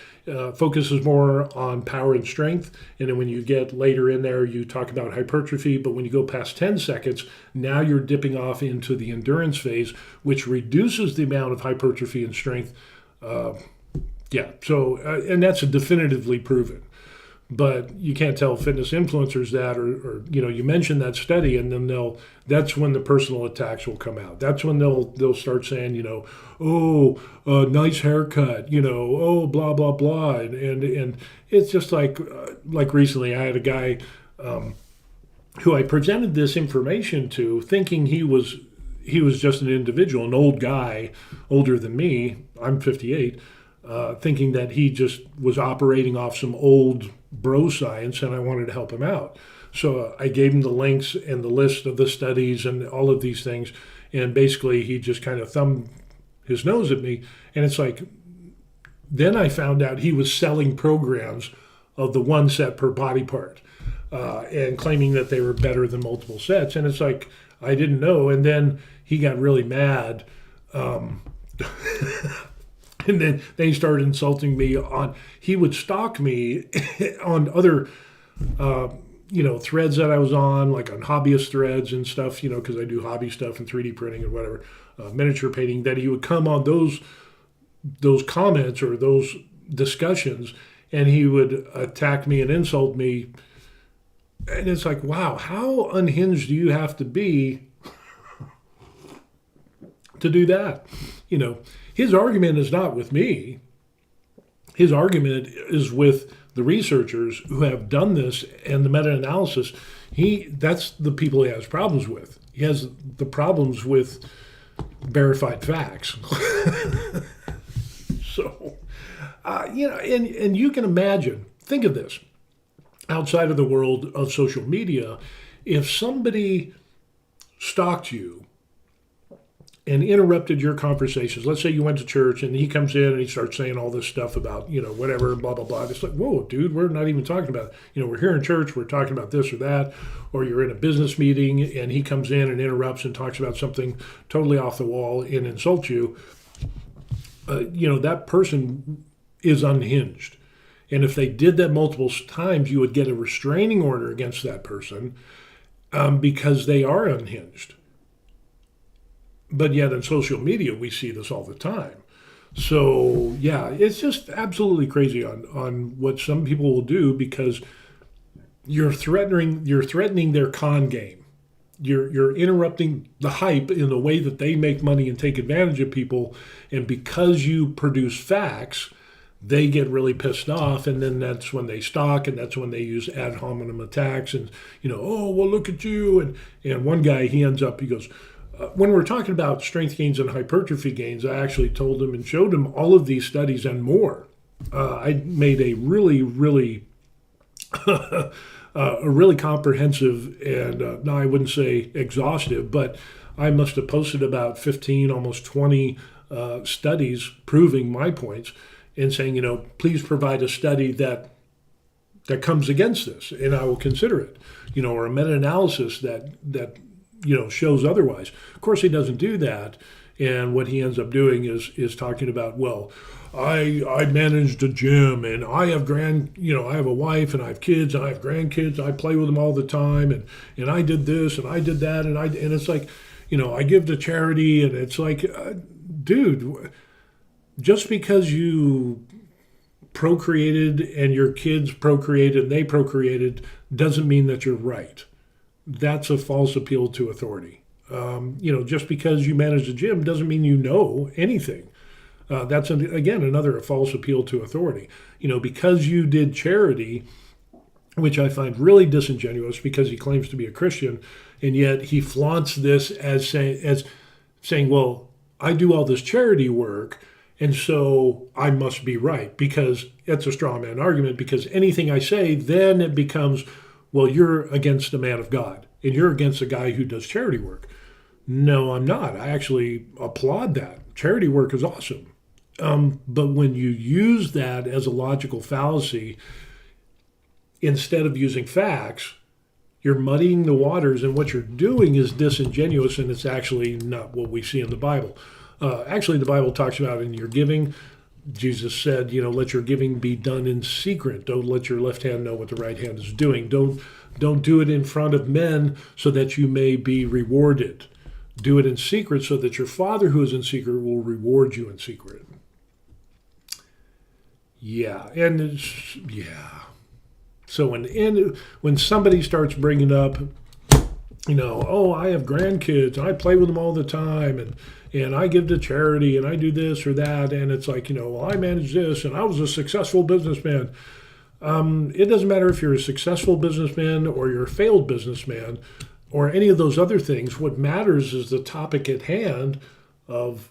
focuses more on power and strength. And then when you get later in there, you talk about hypertrophy. But when you go past 10 seconds, now you're dipping off into the endurance phase, which reduces the amount of hypertrophy and strength. And that's definitively proven. But you can't tell fitness influencers that, or you mention that study, and then that's when the personal attacks will come out. That's when they'll start saying, nice haircut, blah blah blah, and it's just like recently I had a guy who I presented this information to, thinking he was just an individual, an old guy, older than me. I'm 58. Thinking that he just was operating off some old bro science, and I wanted to help him out. So I gave him the links and the list of the studies and all of these things, and basically he just kind of thumbed his nose at me. And it's like, then I found out he was selling programs of the one set per body part and claiming that they were better than multiple sets. And it's like, I didn't know. And then he got really mad And then they started insulting me he would stalk me on other, threads that I was on, like on hobbyist threads and stuff, because I do hobby stuff and 3D printing and whatever, miniature painting, that he would come on those comments or those discussions, and he would attack me and insult me. And it's like, wow, how unhinged do you have to be to do that? His argument is not with me. His argument is with the researchers who have done this and the meta-analysis. That's the people he has problems with. He has the problems with verified facts. So, and you can imagine, think of this, outside of the world of social media, if somebody stalked you and interrupted your conversations. Let's say you went to church and he comes in and he starts saying all this stuff about, whatever, blah, blah, blah. It's like, whoa, dude, we're not even talking about, we're here in church, we're talking about this or that. Or you're in a business meeting and he comes in and interrupts and talks about something totally off the wall and insults you. That person is unhinged. And if they did that multiple times, you would get a restraining order against that person because they are unhinged. But yet in social media, we see this all the time. So, yeah, it's just absolutely crazy on what some people will do, because you're threatening their con game. You're interrupting the hype in the way that they make money and take advantage of people. And because you produce facts, they get really pissed off, and then that's when they stalk, and that's when they use ad hominem attacks, and oh, well, look at you. And one guy, he goes, when we're talking about strength gains and hypertrophy gains, I actually told him and showed him all of these studies and more. I made a really, really, a really comprehensive and now I wouldn't say exhaustive, but I must have posted about 15, almost 20 studies proving my points and saying, please provide a study that comes against this, and I will consider it, or a meta-analysis that shows otherwise. Of course, he doesn't do that. And what he ends up doing is talking about, well, I managed a gym and I have I have a wife and I have kids and I have grandkids. I play with them all the time. And I did this and I did that. And it's like, I give to charity. And it's like, dude, just because you procreated and your kids procreated and they procreated doesn't mean that you're right. That's a false appeal to authority. Just because you manage a gym doesn't mean you know anything. That's, again, another false appeal to authority. Because you did charity, which I find really disingenuous because he claims to be a Christian, and yet he flaunts this as saying, well, I do all this charity work, and so I must be right, because it's a straw man argument, because anything I say, then it becomes, well, you're against a man of God, and you're against a guy who does charity work. No, I'm not. I actually applaud that. Charity work is awesome. But when you use that as a logical fallacy, instead of using facts, you're muddying the waters, and what you're doing is disingenuous, and it's actually not what we see in the Bible. Actually, the Bible talks about in your giving, Jesus said, let your giving be done in secret. Don't let your left hand know what the right hand is doing. Don't do it in front of men so that you may be rewarded. Do it in secret so that your Father who is in secret will reward you in secret. Yeah, So when somebody starts bringing up, oh, I have grandkids and I play with them all the time, and I give to charity and I do this or that, and it's like, well, I manage this and I was a successful businessman. It doesn't matter if you're a successful businessman or you're a failed businessman or any of those other things. What matters is the topic at hand of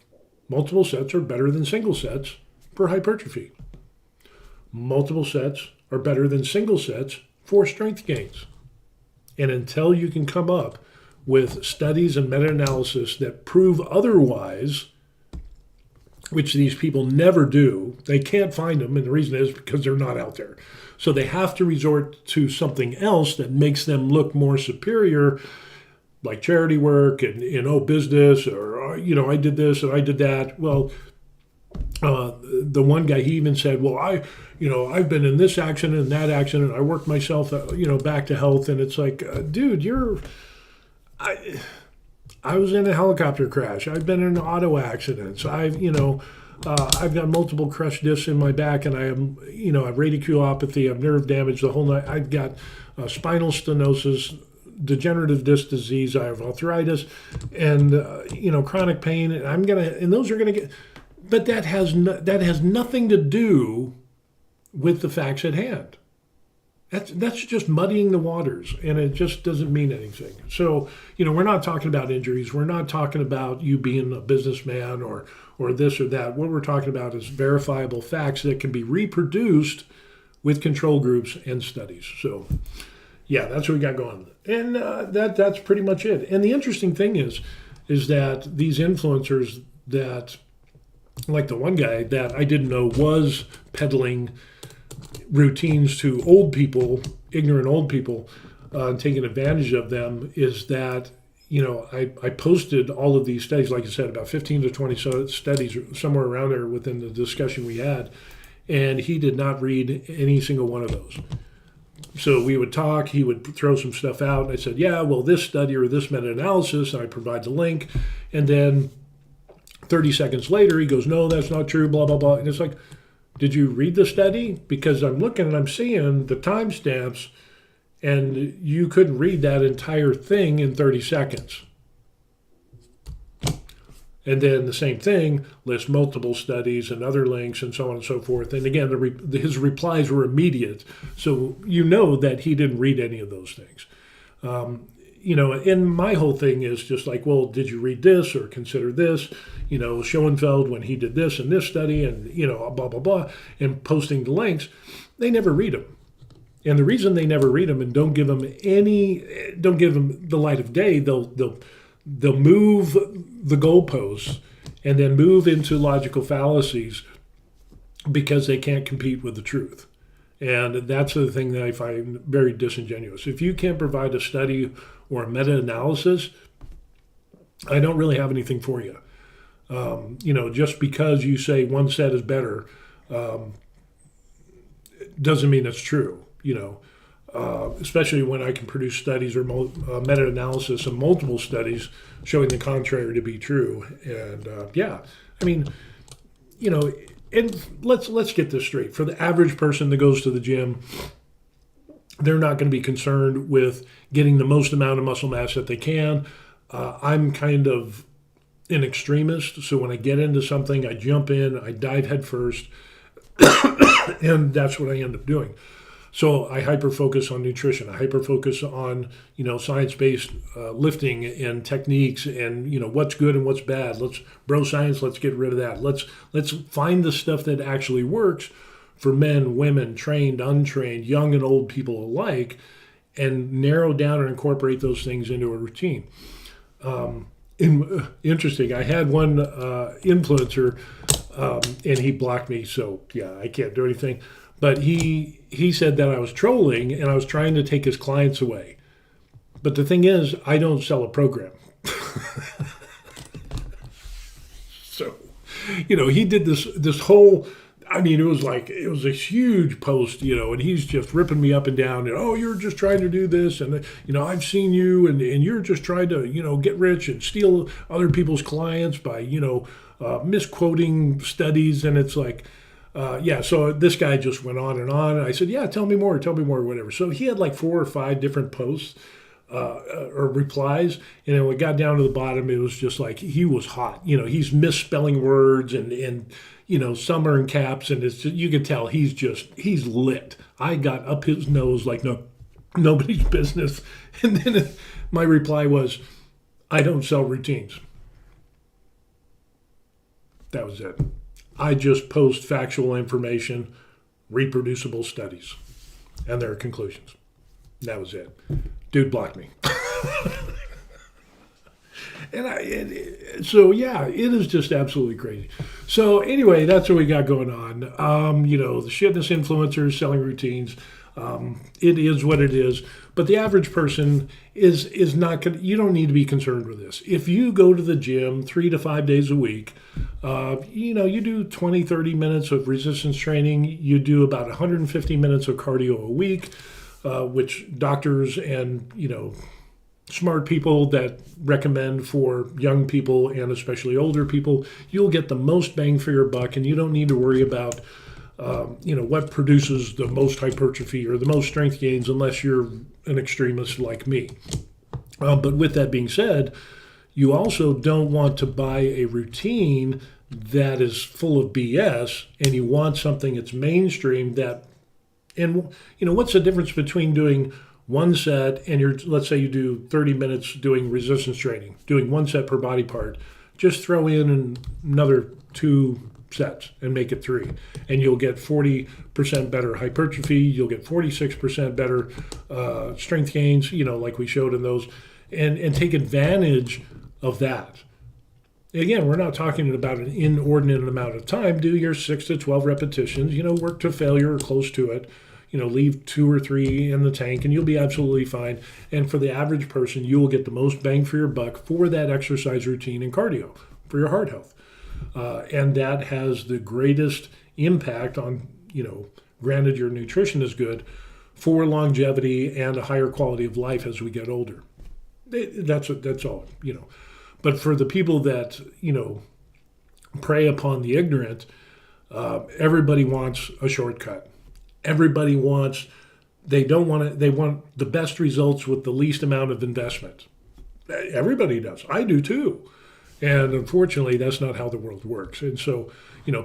multiple sets are better than single sets for hypertrophy. Multiple sets are better than single sets for strength gains. And until you can come up with studies and meta-analysis that prove otherwise, which these people never do, they can't find them, and the reason is because they're not out there. So they have to resort to something else that makes them look more superior, like charity work and business, or I did this and I did that. Well, the one guy, he even said, well, I've been in this accident and that accident. I worked myself back to health. And it's like, dude, I was in a helicopter crash. I've been in auto accidents. I've got multiple crushed discs in my back, and I am, I've radiculopathy, I've nerve damage, the whole night. I've got spinal stenosis, degenerative disc disease, I have arthritis, and chronic pain. And those are gonna get, but that has nothing to do with the facts at hand. That's just muddying the waters, and it just doesn't mean anything. So, we're not talking about injuries. We're not talking about you being a businessman or this or that. What we're talking about is verifiable facts that can be reproduced with control groups and studies. So, yeah, that's what we got going. And that's pretty much it. And the interesting thing is that these influencers that, like the one guy that I didn't know was peddling routines to old people, ignorant old people, taking advantage of them, is that, I posted all of these studies, like I said, about 15 to 20 studies, somewhere around there within the discussion we had, and he did not read any single one of those. So we would talk, he would throw some stuff out, and I said, yeah, well, this study or this meta-analysis, and I provide the link, and then 30 seconds later, he goes, no, that's not true, blah, blah, blah, and it's like, did you read the study? Because I'm looking and I'm seeing the timestamps, and you couldn't read that entire thing in 30 seconds. And then the same thing, lists multiple studies and other links and so on and so forth. And again, his replies were immediate. So that he didn't read any of those things. And my whole thing is just like, well, did you read this or consider this? Schoenfeld, when he did this and this study and, blah, blah, blah, and posting the links, they never read them. And the reason they never read them and don't give them the light of day, they'll move the goalposts and then move into logical fallacies because they can't compete with the truth. And that's the thing that I find very disingenuous. If you can't provide a study or a meta-analysis, I don't really have anything for you. Just because you say one set is better doesn't mean it's true, especially when I can produce studies or meta-analysis of multiple studies showing the contrary to be true. And and let's get this straight. For the average person that goes to the gym, they're not going to be concerned with getting the most amount of muscle mass that they can. I'm kind of an extremist, so when I get into something, I jump in, I dive head first, and that's what I end up doing. So I hyper-focus on nutrition. I hyper-focus on, science-based lifting and techniques and, what's good and what's bad. Let's get rid of that. Let's find the stuff that actually works for men, women, trained, untrained, young and old people alike, and narrow down and incorporate those things into a routine. Interesting. I had one influencer, and he blocked me, so yeah, I can't do anything. But he said that I was trolling and I was trying to take his clients away. But the thing is, I don't sell a program. So, he did this whole, it was a huge post, and he's just ripping me up and down. And, oh, you're just trying to do this. And, I've seen you and you're just trying to, get rich and steal other people's clients by, misquoting studies. And it's like, so this guy just went on. And I said, yeah, tell me more, whatever. So he had like 4 or 5 different posts or replies. And then when we got down to the bottom, it was just like he was hot. He's misspelling words and some are in caps. And it's just, you can tell he's lit. I got up his nose like nobody's business. And then my reply was, I don't sell routines. That was it. I just post factual information, reproducible studies, and their conclusions. That was it. Dude blocked me. So yeah, it is just absolutely crazy. So anyway, that's what we got going on. The shitness influencers selling routines. It is what it is. But the average person is not going. You don't need to be concerned with this. If you go to the gym 3 to 5 days a week, you do 20, 30 minutes of resistance training. You do about 150 minutes of cardio a week, which doctors and smart people that recommend for young people and especially older people, you'll get the most bang for your buck, and you don't need to worry about what produces the most hypertrophy or the most strength gains unless you're an extremist like me. But with that being said, you also don't want to buy a routine that is full of BS, and you want something that's mainstream what's the difference between doing one set and let's say you do 30 minutes doing resistance training, doing one set per body part, just throw in another 2 sets and make it 3, and you'll get 40% better hypertrophy, you'll get 46% better strength gains, like we showed in those, and take advantage of that. Again, we're not talking about an inordinate amount of time. Do your 6 to 12 repetitions, work to failure or close to it, leave 2 or 3 in the tank and you'll be absolutely fine. And for the average person, you will get the most bang for your buck for that exercise routine and cardio for your heart health. And that has the greatest impact on, granted your nutrition is good, for longevity and a higher quality of life as we get older. That's all, But for the people that, prey upon the ignorant, everybody wants a shortcut. Everybody want the best results with the least amount of investment. Everybody does. I do too. And unfortunately, that's not how the world works. And so,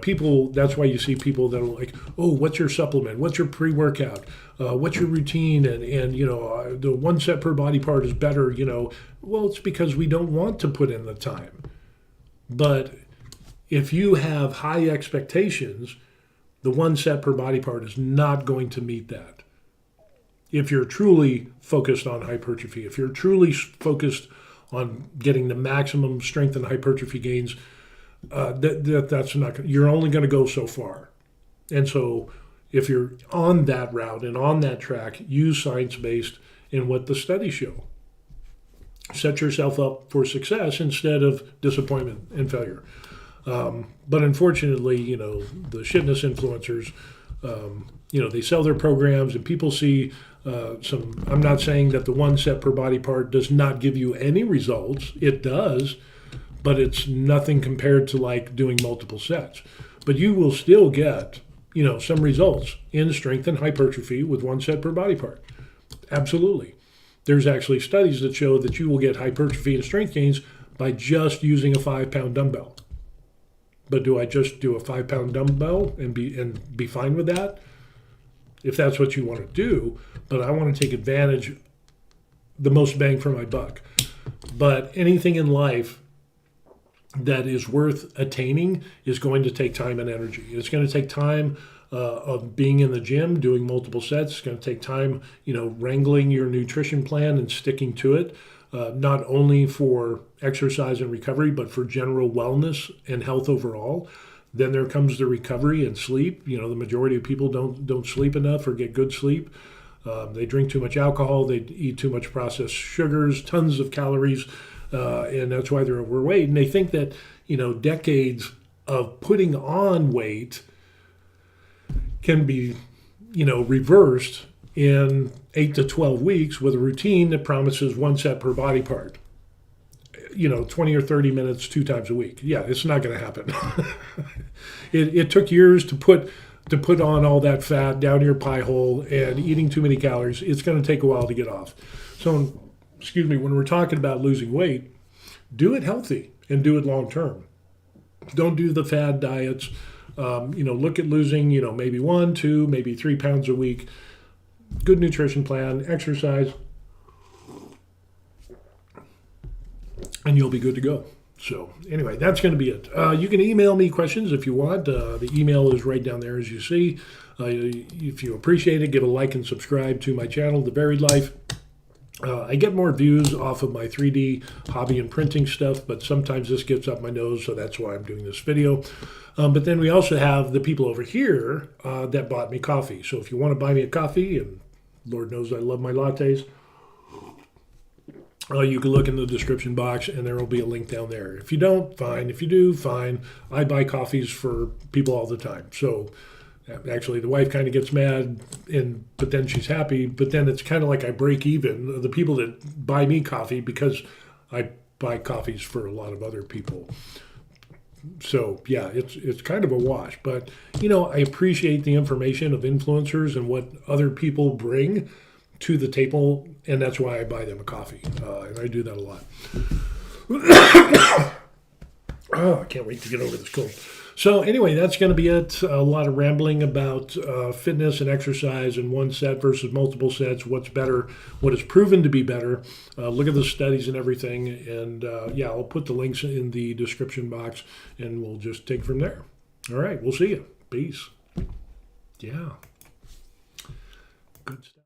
people, that's why you see people that are like, oh, what's your supplement? What's your pre-workout? What's your routine? And the 1 set per body part is better, Well, it's because we don't want to put in the time. But if you have high expectations, the 1 set per body part is not going to meet that. If you're truly focused on hypertrophy, if you're truly focused on getting the maximum strength and hypertrophy gains, that's not. You're only going to go so far. And so, if you're on that route and on that track, use science-based in what the studies show. Set yourself up for success instead of disappointment and failure. But unfortunately, the shitness influencers, they sell their programs and people see I'm not saying that the 1 set per body part does not give you any results. It does, but it's nothing compared to like doing multiple sets. But you will still get, some results in strength and hypertrophy with 1 set per body part. Absolutely. There's actually studies that show that you will get hypertrophy and strength gains by just using a 5-pound dumbbell. But do I just do a 5-pound dumbbell and be fine with that? If that's what you want to do, but I want to take advantage, the most bang for my buck. But anything in life that is worth attaining is going to take time and energy. It's going to take time of being in the gym, doing multiple sets. It's going to take time, wrangling your nutrition plan and sticking to it, not only for exercise and recovery, but for general wellness and health overall. Then there comes the recovery and sleep. The majority of people don't sleep enough or get good sleep. They drink too much alcohol. They eat too much processed sugars, tons of calories, and that's why they're overweight. And they think that, decades of putting on weight can be, reversed in 8 to 12 weeks with a routine that promises 1 set per body part. 20 or 30 minutes 2 times a week. Yeah, it's not going to happen. It took years to put on all that fat down your pie hole and eating too many calories. It's going to take a while to get off. So, when we're talking about losing weight, do it healthy and do it long term. Don't do the fad diets. Look at losing, maybe 1, 2, maybe 3 pounds a week. Good nutrition plan, exercise, and you'll be good to go. So anyway, that's going to be it. You can email me questions if you want. The email is right down there as you see. If you appreciate it, give a like and subscribe to my channel, The Varied Life. I get more views off of my 3D hobby and printing stuff, but sometimes this gets up my nose, so that's why I'm doing this video. But then we also have the people over here that bought me coffee. So if you want to buy me a coffee, and Lord knows I love my lattes, you can look in the description box and there will be a link down there. If you don't, fine. If you do, fine. I buy coffees for people all the time. So actually, the wife kind of gets mad, but then she's happy. But then it's kind of like I break even. The people that buy me coffee, because I buy coffees for a lot of other people. So yeah, it's kind of a wash. But I appreciate the information of influencers and what other people bring to the table, and that's why I buy them a coffee. And I do that a lot. Oh, I can't wait to get over this cold. So anyway, that's going to be it. A lot of rambling about fitness and exercise and one set versus multiple sets. What's better? What is proven to be better? Look at the studies and everything. And yeah, I'll put the links in the description box, and we'll just take from there. All right, we'll see you. Peace. Yeah. Good stuff.